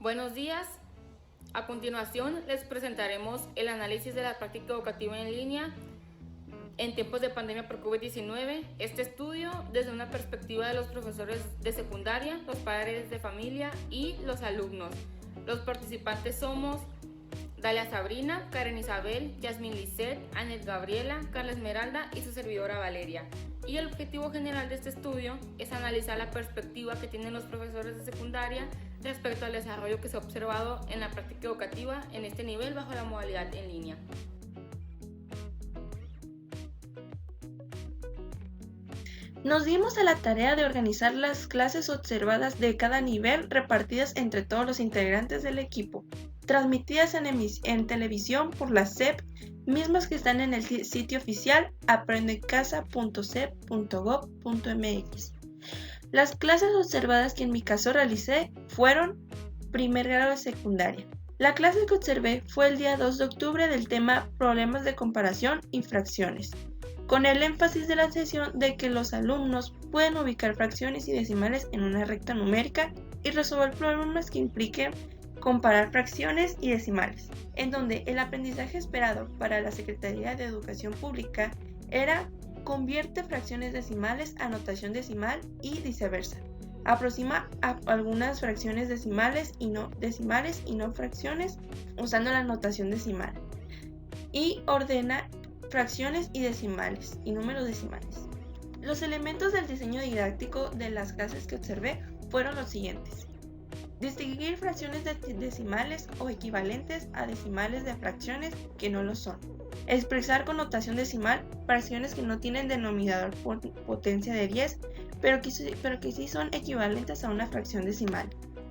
Buenos días. A continuación les presentaremos el análisis de la práctica educativa en línea en tiempos de pandemia por COVID-19. Este estudio desde una perspectiva de los profesores de secundaria, los padres de familia y los alumnos. Los participantes somos Dalia Sabrina, Karen Isabel, Yasmin Lisset, Anet Gabriela, Carla Esmeralda y su servidora Valeria. Y el objetivo general de este estudio es analizar la perspectiva que tienen los profesores de secundaria respecto al desarrollo que se ha observado en la práctica educativa en este nivel bajo la modalidad en línea. Nos dimos a la tarea de organizar las clases observadas de cada nivel repartidas entre todos los integrantes del equipo, transmitidas en televisión por la SEP, mismas que están en el sitio oficial aprendecasa.sep.gov.mx. Las clases observadas que en mi caso realicé fueron primer grado de secundaria. La clase que observé fue el día 2 de octubre del tema Problemas de comparación y fracciones, con el énfasis de la sesión de que los alumnos pueden ubicar fracciones y decimales en una recta numérica y resolver problemas que impliquen comparar fracciones y decimales, en donde el aprendizaje esperado para la Secretaría de Educación Pública era convierte fracciones decimales a notación decimal y viceversa. Aproxima a algunas fracciones decimales y no fracciones usando la notación decimal. Y ordena fracciones y decimales y números decimales. Los elementos del diseño didáctico de las clases que observé fueron los siguientes. Distinguir fracciones decimales o equivalentes a decimales de fracciones que no lo son. Expresar con notación decimal fracciones que no tienen denominador potencia de 10, pero que sí son equivalentes a una fracción decimal.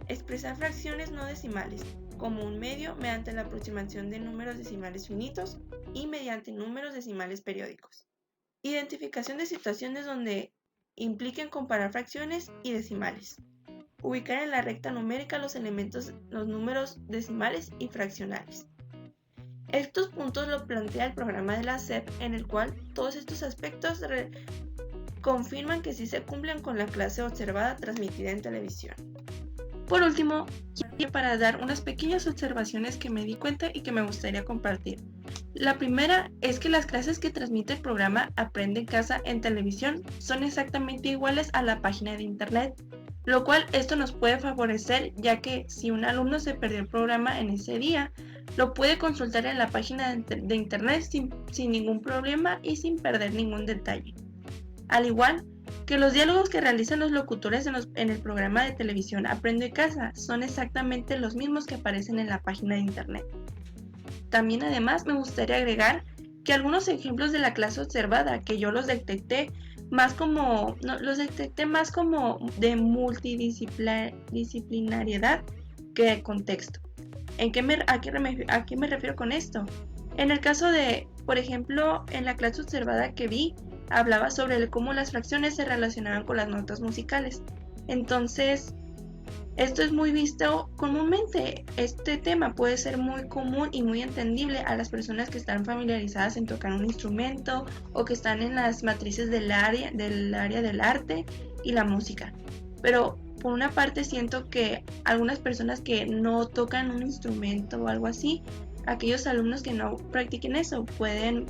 Expresar fracciones no decimales como un medio mediante la aproximación de números decimales finitos y mediante números decimales periódicos. Identificación de situaciones donde impliquen comparar fracciones y decimales. Ubicar en la recta numérica los números decimales y fraccionales. Estos puntos lo plantea el programa de la SEP, en el cual todos estos aspectos confirman que sí se cumplen con la clase observada transmitida en televisión. Por último, quiero para dar unas pequeñas observaciones que me di cuenta y que me gustaría compartir. La primera es que las clases que transmite el programa Aprende en Casa en televisión son exactamente iguales a la página de internet, lo cual esto nos puede favorecer, ya que si un alumno se perdió el programa en ese día, lo puede consultar en la página de internet sin ningún problema y sin perder ningún detalle. Al igual que los diálogos que realizan los locutores en el programa de televisión Aprende en Casa son exactamente los mismos que aparecen en la página de internet. También además me gustaría agregar que algunos ejemplos de la clase observada que yo los detecté más como de multidisciplinariedad que de contexto. ¿A qué me refiero con esto? En el caso de, por ejemplo, en la clase observada que vi, hablaba sobre cómo las fracciones se relacionaban con las notas musicales. Entonces, esto es muy visto comúnmente. Este tema puede ser muy común y muy entendible a las personas que están familiarizadas en tocar un instrumento o que están en las matrices del área del arte y la música. Pero por una parte siento que algunas personas que no tocan un instrumento o algo así, aquellos alumnos que no practiquen eso pueden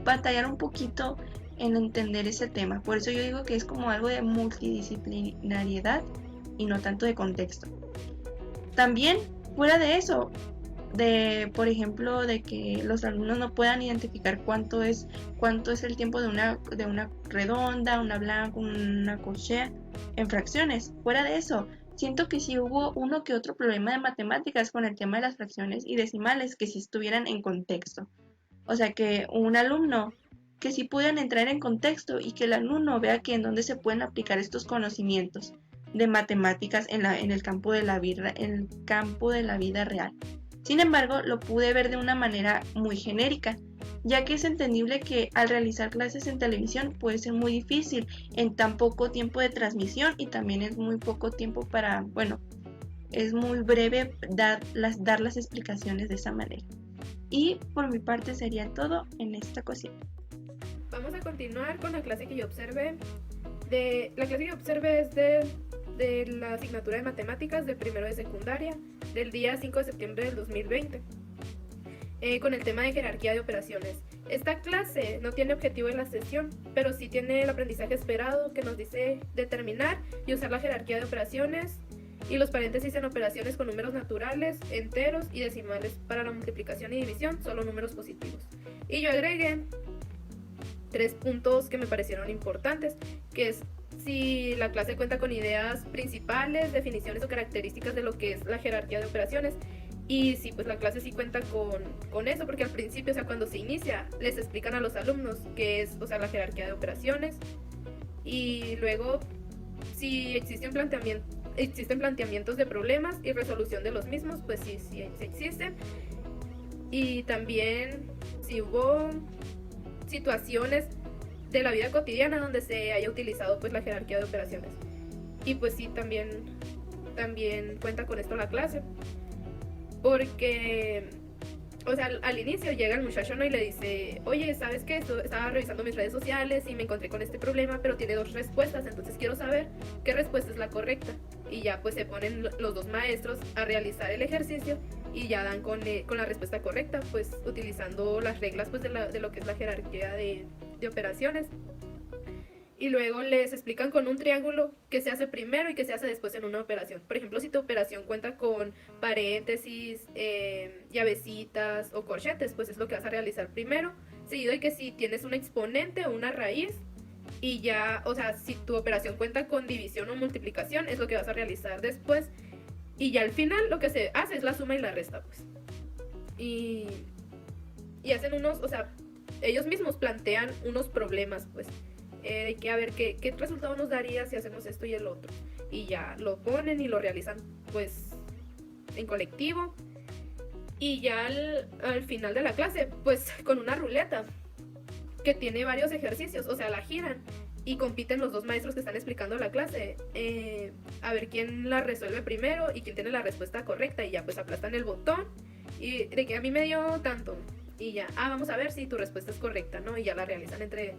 batallar un poquito en entender ese tema. Por eso yo digo que es como algo de multidisciplinariedad y no tanto de contexto. También, fuera de eso, por ejemplo, de que los alumnos no puedan identificar cuánto es el tiempo de una redonda, una blanca, una corchea en fracciones. Fuera de eso, siento que sí hubo uno que otro problema de matemáticas con el tema de las fracciones y decimales que sí estuvieran en contexto. O sea, que un alumno que sí pudieran entrar en contexto y que el alumno vea que en dónde se pueden aplicar estos conocimientos de matemáticas en el campo de la vida real. Sin embargo, lo pude ver de una manera muy genérica, ya que es entendible que al realizar clases en televisión puede ser muy difícil en tan poco tiempo de transmisión y también es muy poco tiempo es muy breve dar las explicaciones de esa manera. Y por mi parte sería todo en esta ocasión. Vamos a continuar con la clase que yo observé. La clase que yo observé es de de la asignatura de matemáticas del primero de secundaria del día 5 de septiembre del 2020, con el tema de jerarquía de operaciones. Esta clase no tiene objetivo en la sesión, pero sí tiene el aprendizaje esperado, que nos dice determinar y usar la jerarquía de operaciones y los paréntesis en operaciones con números naturales, enteros y decimales. Para la multiplicación y división, solo números positivos. Y yo agregué 3 puntos que me parecieron importantes, que es si la clase cuenta con ideas principales, definiciones o características de lo que es la jerarquía de operaciones. Y sí, pues la clase sí cuenta con eso, porque al principio, o sea, cuando se inicia, les explican a los alumnos qué es, o sea, la jerarquía de operaciones. Y luego, si existen planteamientos de problemas y resolución de los mismos, pues sí existen. Y también si hubo situaciones de la vida cotidiana donde se haya utilizado pues la jerarquía de operaciones. Y pues sí, también cuenta con esto la clase. Porque, o sea, al inicio llega el muchacho, ¿no? Y le dice, oye, ¿sabes qué? Estaba revisando mis redes sociales y me encontré con este problema, pero tiene 2 respuestas, entonces quiero saber qué respuesta es la correcta. Y ya pues se ponen los 2 maestros a realizar el ejercicio y ya dan con la respuesta correcta, pues utilizando las reglas pues de lo que es la jerarquía de operaciones. Y luego les explican con un triángulo qué se hace primero y qué se hace después en una operación. Por ejemplo, si tu operación cuenta con paréntesis, llavecitas o corchetes, pues es lo que vas a realizar primero, seguido de que si tienes un exponente o una raíz, y ya, o sea, si tu operación cuenta con división o multiplicación, es lo que vas a realizar después, y ya al final lo que se hace es la suma y la resta, pues. Y hacen unos, o sea, ellos mismos plantean unos problemas, pues, de que a ver qué resultado nos daría si hacemos esto y el otro. Y ya lo ponen y lo realizan pues en colectivo. Y ya al final de la clase, pues con una ruleta que tiene varios ejercicios, o sea, la giran y compiten los 2 maestros que están explicando la clase, a ver quién la resuelve primero y quién tiene la respuesta correcta. Y ya pues aplastan el botón y de que a mí me dio tanto. Y ya, vamos a ver si tu respuesta es correcta, ¿no? Y ya la realizan entre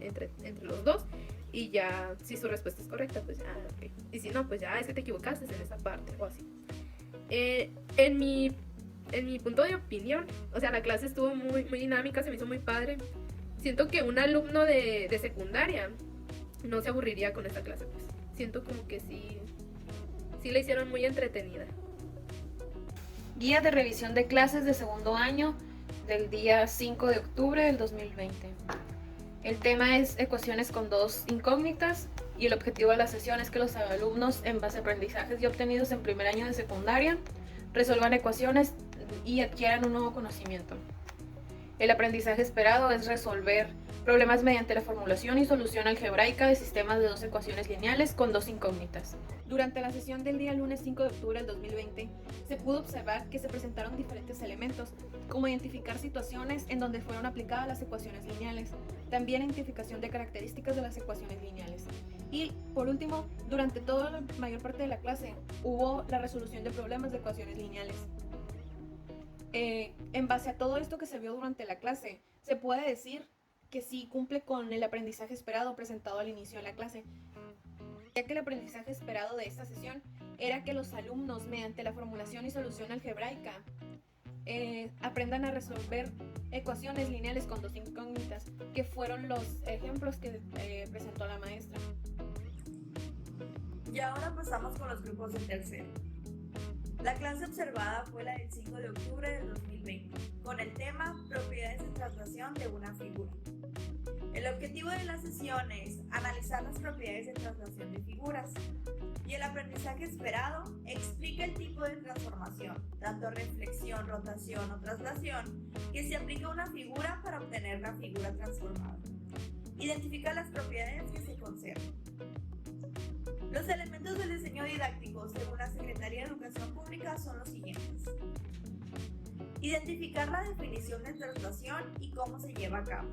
los 2. Y ya, si su respuesta es correcta, pues ya, ok. Y si no, pues ya, es que te equivocaste en esa parte, o así. En mi punto de opinión, o sea, la clase estuvo muy, muy dinámica, se me hizo muy padre. Siento que un alumno de secundaria no se aburriría con esta clase, pues. Siento como que sí la hicieron muy entretenida. Guía de revisión de clases de segundo año del día 5 de octubre del 2020. El tema es ecuaciones con 2 incógnitas y el objetivo de la sesión es que los alumnos, en base a aprendizajes ya obtenidos en primer año de secundaria, resuelvan ecuaciones y adquieran un nuevo conocimiento. El aprendizaje esperado es resolver problemas mediante la formulación y solución algebraica de sistemas de 2 ecuaciones lineales con 2 incógnitas. Durante la sesión del día lunes 5 de octubre del 2020, se pudo observar que se presentaron diferentes elementos, como identificar situaciones en donde fueron aplicadas las ecuaciones lineales, también identificación de características de las ecuaciones lineales. Y, por último, durante toda la mayor parte de la clase, hubo la resolución de problemas de ecuaciones lineales. En base a todo esto que se vio durante la clase, se puede decir que sí cumple con el aprendizaje esperado presentado al inicio de la clase, ya que el aprendizaje esperado de esta sesión era que los alumnos, mediante la formulación y solución algebraica, aprendan a resolver ecuaciones lineales con 2 incógnitas, que fueron los ejemplos que presentó la maestra. Y ahora pasamos con los grupos de tercero. La clase observada fue la del 5 de octubre del 2020, con el tema Propiedades de traslación de una figura. El objetivo de la sesión es analizar las propiedades de traslación de figuras, y el aprendizaje esperado explica el tipo de transformación, tanto reflexión, rotación o traslación, que se aplica a una figura para obtener la figura transformada. Identifica las propiedades que se conservan. Los elementos del diseño didáctico según la Secretaría de Educación Pública son los siguientes. Identificar la definición de traslación y cómo se lleva a cabo.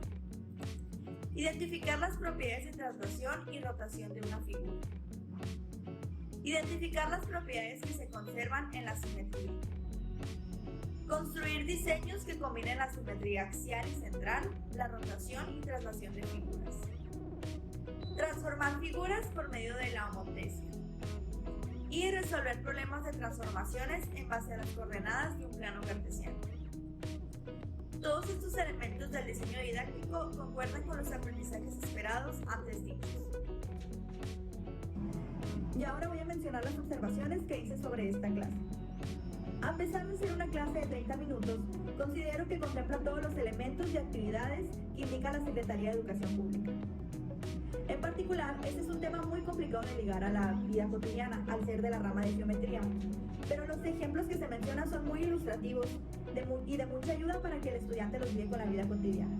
Identificar las propiedades de traslación y rotación de una figura. Identificar las propiedades que se conservan en la simetría. Construir diseños que combinen la simetría axial y central, la rotación y traslación de figuras. Transformar figuras por medio de la homotezia. y resolver problemas de transformaciones en base a las coordenadas de un plano cartesiano. Todos estos elementos del diseño didáctico concuerdan con los aprendizajes esperados antes dichos. Y ahora voy a mencionar las observaciones que hice sobre esta clase. A pesar de ser una clase de 30 minutos, considero que contempla todos los elementos y actividades que indica la Secretaría de Educación Pública. En particular, este es un tema muy complicado de ligar a la vida cotidiana, al ser de la rama de geometría, pero los ejemplos que se mencionan son muy ilustrativos y de mucha ayuda para que el estudiante los ligue con la vida cotidiana.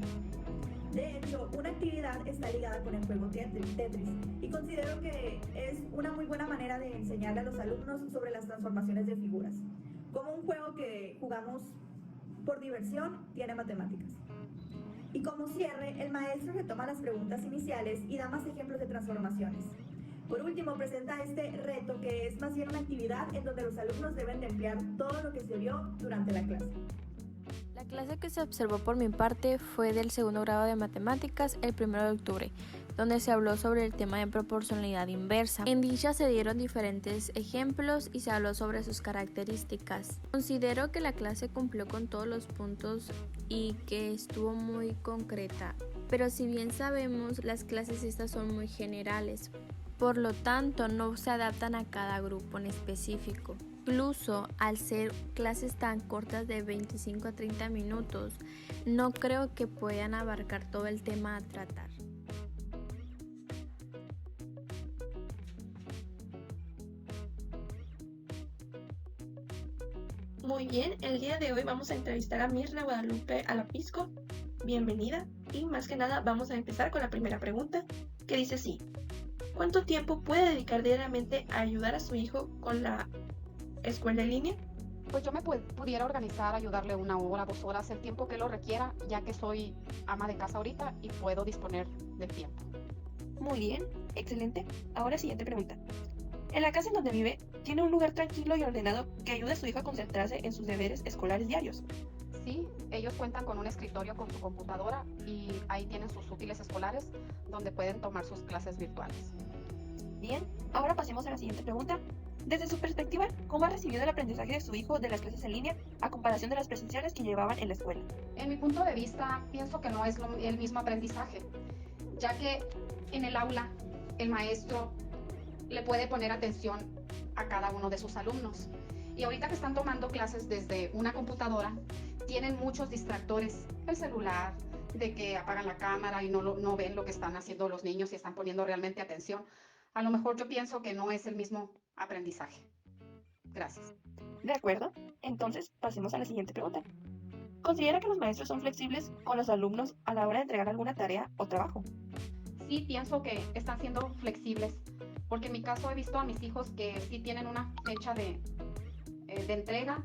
De hecho, una actividad está ligada con el juego Tetris y considero que es una muy buena manera de enseñarle a los alumnos sobre las transformaciones de figuras. Como un juego que jugamos por diversión, tiene matemáticas. Y como cierre, el maestro retoma las preguntas iniciales y da más ejemplos de transformaciones. Por último, presenta este reto que es más bien una actividad en donde los alumnos deben de emplear todo lo que se vio durante la clase. La clase que se observó por mi parte fue del segundo grado de matemáticas el 1 de octubre, donde se habló sobre el tema de proporcionalidad inversa. En dicha se dieron diferentes ejemplos y se habló sobre sus características. Considero que la clase cumplió con todos los puntos y que estuvo muy concreta, pero si bien sabemos, las clases estas son muy generales, por lo tanto no se adaptan a cada grupo en específico. Incluso al ser clases tan cortas de 25 a 30 minutos, no creo que puedan abarcar todo el tema a tratar. Muy bien, el día de hoy vamos a entrevistar a Mirna Guadalupe Alapisco. Bienvenida y más que nada vamos a empezar con la primera pregunta que dice así: ¿cuánto tiempo puede dedicar diariamente a ayudar a su hijo con la escuela en línea? Pues yo me pudiera organizar, ayudarle 1 hora, 2 horas, el tiempo que lo requiera, ya que soy ama de casa ahorita y puedo disponer del tiempo. Muy bien, excelente. Ahora siguiente pregunta. En la casa en donde vive, ¿tiene un lugar tranquilo y ordenado que ayude a su hijo a concentrarse en sus deberes escolares diarios? Sí, ellos cuentan con un escritorio con su computadora y ahí tienen sus útiles escolares donde pueden tomar sus clases virtuales. Bien, ahora pasemos a la siguiente pregunta. Desde su perspectiva, ¿cómo ha recibido el aprendizaje de su hijo de las clases en línea a comparación de las presenciales que llevaban en la escuela? En mi punto de vista, pienso que no es el mismo aprendizaje, ya que en el aula el maestro le puede poner atención a cada uno de sus alumnos. Y ahorita que están tomando clases desde una computadora, tienen muchos distractores, el celular, de que apagan la cámara y no ven lo que están haciendo los niños y están poniendo realmente atención. A lo mejor yo pienso que no es el mismo aprendizaje. Gracias. De acuerdo, entonces pasemos a la siguiente pregunta. ¿Considera que los maestros son flexibles con los alumnos a la hora de entregar alguna tarea o trabajo? Sí, pienso que están siendo flexibles, porque en mi caso he visto a mis hijos que sí tienen una fecha de entrega,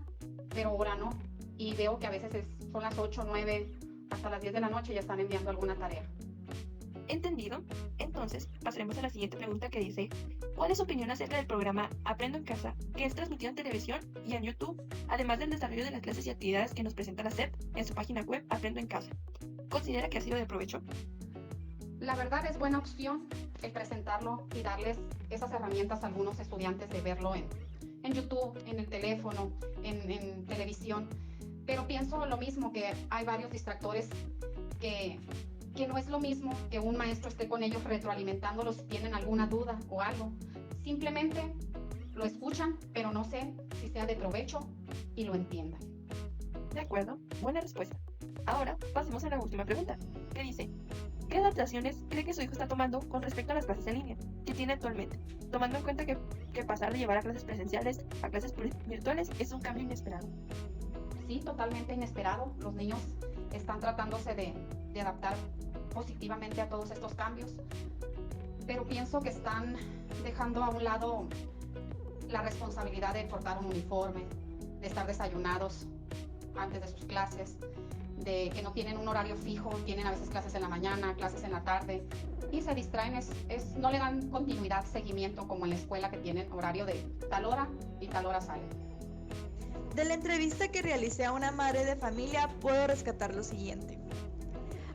pero ahora no. Y veo que a veces son las 8, 9, hasta las 10 de la noche y ya están enviando alguna tarea. Entendido. Entonces, pasaremos a la siguiente pregunta que dice: ¿cuál es su opinión acerca del programa Aprendo en Casa, que es transmitido en televisión y en YouTube, además del desarrollo de las clases y actividades que nos presenta la SEP en su página web Aprendo en Casa? ¿Considera que ha sido de provecho? La verdad es buena opción el presentarlo y darles esas herramientas a algunos estudiantes de verlo en YouTube, en el teléfono, en televisión. Pero pienso lo mismo, que hay varios distractores que no es lo mismo que un maestro esté con ellos retroalimentándolos si tienen alguna duda o algo. Simplemente lo escuchan, pero no sé si sea de provecho y lo entiendan. De acuerdo, buena respuesta. Ahora pasemos a la última pregunta, que dice: ¿qué adaptaciones cree que su hijo está tomando con respecto a las clases en línea que tiene actualmente, tomando en cuenta que pasar de llevar a clases presenciales a clases virtuales es un cambio inesperado? Sí, totalmente inesperado. Los niños están tratándose de adaptar positivamente a todos estos cambios, pero pienso que están dejando a un lado la responsabilidad de portar un uniforme, de estar desayunados antes de sus clases, de que no tienen un horario fijo, tienen a veces clases en la mañana, clases en la tarde y se distraen, no le dan continuidad, seguimiento como en la escuela, que tienen horario de tal hora y tal hora salen. De la entrevista que realicé a una madre de familia puedo rescatar lo siguiente.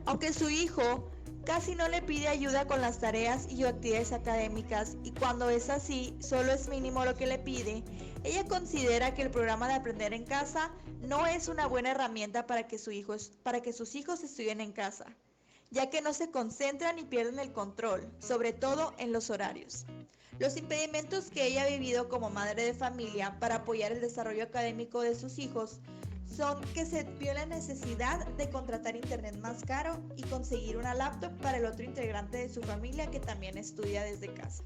Aunque su hijo Casi no le pide ayuda con las tareas y actividades académicas, y cuando es así, solo es mínimo lo que le pide. Ella considera que el programa de aprender en casa no es una buena herramienta para que sus hijos estudien en casa, ya que no se concentran y pierden el control, sobre todo en los horarios. Los impedimentos que ella ha vivido como madre de familia para apoyar el desarrollo académico de sus hijos son que se vio la necesidad de contratar internet más caro y conseguir una laptop para el otro integrante de su familia que también estudia desde casa.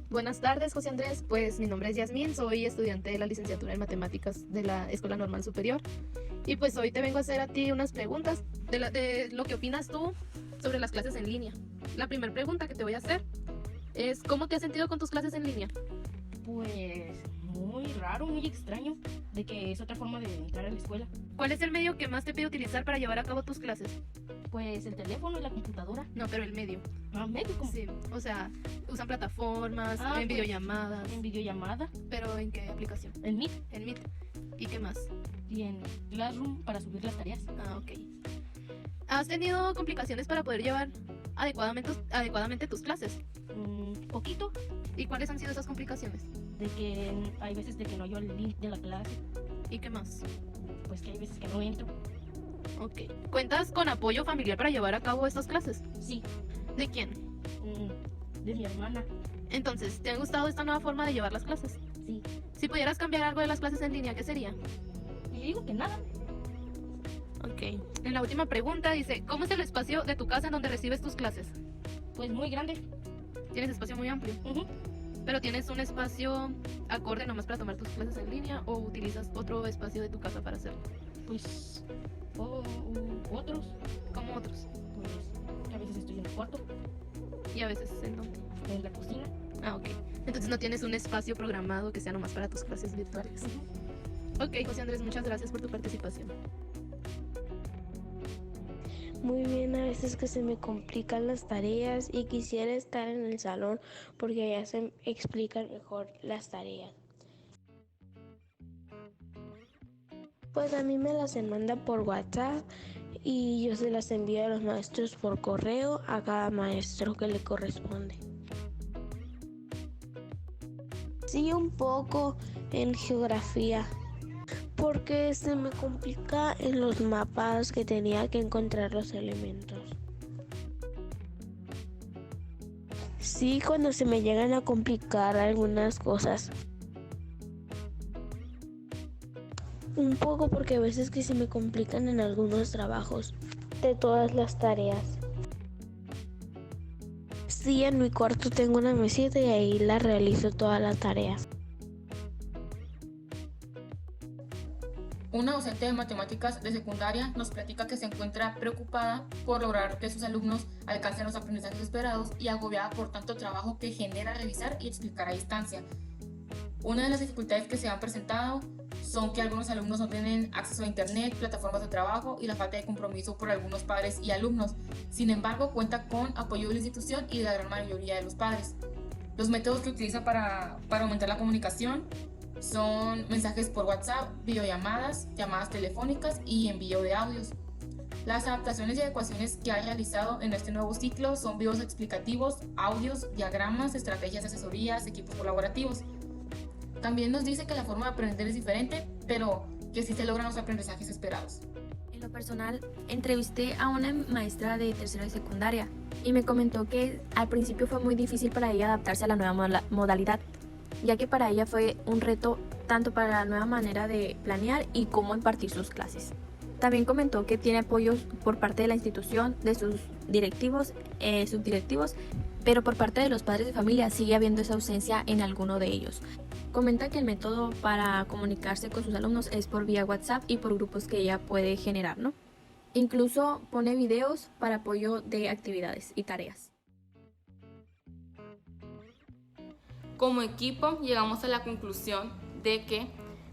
Buenas tardes, José Andrés. Pues mi nombre es Yasmín, soy estudiante de la licenciatura en Matemáticas de la Escuela Normal Superior. Y pues hoy te vengo a hacer a ti unas preguntas de lo que opinas tú sobre las clases en línea. La primera pregunta que te voy a hacer es: ¿cómo te has sentido con tus clases en línea? Pues muy raro, muy extraño, de que es otra forma de entrar a la escuela. ¿Cuál es el medio que más te pide utilizar para llevar a cabo tus clases? Pues el teléfono y la computadora. No, pero el medio. ¿Medio? ¿Cómo? Sí, o sea, usan plataformas, en pues, videollamadas. En videollamada. ¿Pero en qué aplicación? En Meet. En Meet. ¿Y qué más? Y en Classroom para subir las tareas. Ah, ok. ¿Has tenido complicaciones para poder llevar adecuadamente tus clases? Poquito. ¿Y cuáles han sido esas complicaciones? De que hay veces de que no hay el link de la clase. ¿Y qué más? Pues que hay veces que no entro. Ok. ¿Cuentas con apoyo familiar para llevar a cabo estas clases? Sí. ¿De quién? De mi hermana. Entonces, ¿te ha gustado esta nueva forma de llevar las clases? Sí. Si pudieras cambiar algo de las clases en línea, ¿qué sería? Y digo que nada. Ok. En la última pregunta dice: ¿cómo es el espacio de tu casa en donde recibes tus clases? Pues muy grande. ¿Tienes espacio muy amplio? ¿Pero tienes un espacio acorde nomás para tomar tus clases en línea o utilizas otro espacio de tu casa para hacerlo? Pues otros. ¿Cómo otros? Pues a veces estoy en el cuarto, ¿Y a veces en dónde? en la cocina. Ah, ok. Entonces no tienes un espacio programado que sea nomás para tus clases virtuales. Ok, José Andrés, muchas gracias por tu participación. Muy bien, a veces que se me complican las tareas y quisiera estar en el salón porque allá se explican mejor las tareas. Pues a mí me las mandan por WhatsApp y yo se las envío a los maestros por correo a cada maestro que le corresponde. Sí, un poco en geografía, porque se me complica en los mapas que tenía que encontrar los elementos. Sí, cuando se me llegan a complicar algunas cosas. Un poco porque a veces que se me complican en algunos trabajos de todas las tareas. Sí, en mi cuarto tengo una mesita y ahí la realizo todas las tareas. Una docente de matemáticas de secundaria nos platica que se encuentra preocupada por lograr que sus alumnos alcancen los aprendizajes esperados y agobiada por tanto trabajo que genera revisar y explicar a distancia. Una de las dificultades que se han presentado son que algunos alumnos no tienen acceso a internet, plataformas de trabajo y la falta de compromiso por algunos padres y alumnos. Sin embargo, cuenta con apoyo de la institución y de la gran mayoría de los padres. Los métodos que utiliza para aumentar la comunicación son mensajes por WhatsApp, videollamadas, llamadas telefónicas y envío de audios. Las adaptaciones y adecuaciones que ha realizado en este nuevo ciclo son videos explicativos, audios, diagramas, estrategias de asesorías, equipos colaborativos. También nos dice que la forma de aprender es diferente, pero que sí se logran los aprendizajes esperados. En lo personal, entrevisté a una maestra de tercero de secundaria y me comentó que al principio fue muy difícil para ella adaptarse a la nueva modalidad, ya que para ella fue un reto tanto para la nueva manera de planear y cómo impartir sus clases. También comentó que tiene apoyos por parte de la institución, de sus directivos, subdirectivos, pero por parte de los padres de familia sigue habiendo esa ausencia en alguno de ellos. Comenta que el método para comunicarse con sus alumnos es por vía WhatsApp y por grupos que ella puede generar, ¿no? Incluso pone videos para apoyo de actividades y tareas. Como equipo, llegamos a la conclusión de que,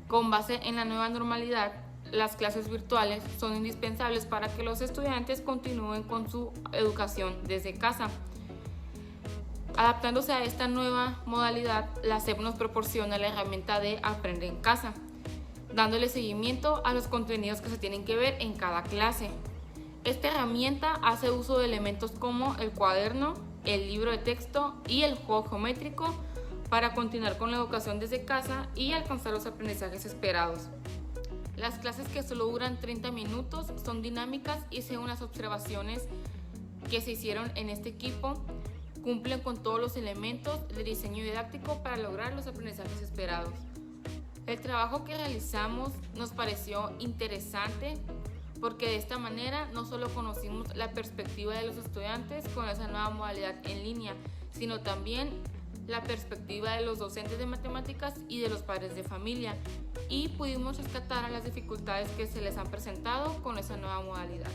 con base en la nueva normalidad, las clases virtuales son indispensables para que los estudiantes continúen con su educación desde casa. Adaptándose a esta nueva modalidad, la SEP nos proporciona la herramienta de Aprende en Casa. dándole seguimiento a los contenidos que se tienen que ver en cada clase. Esta herramienta hace uso de elementos como el cuaderno, el libro de texto y el juego geométrico para continuar con la educación desde casa y alcanzar los aprendizajes esperados. Las clases que solo duran 30 minutos son dinámicas y según las observaciones que se hicieron en este equipo, cumplen con todos los elementos de diseño didáctico para lograr los aprendizajes esperados. El trabajo que realizamos nos pareció interesante porque de esta manera no solo conocimos la perspectiva de los estudiantes con esa nueva modalidad en línea, sino también la perspectiva de los docentes de matemáticas y de los padres de familia, y pudimos rescatar a las dificultades que se les han presentado con esa nueva modalidad.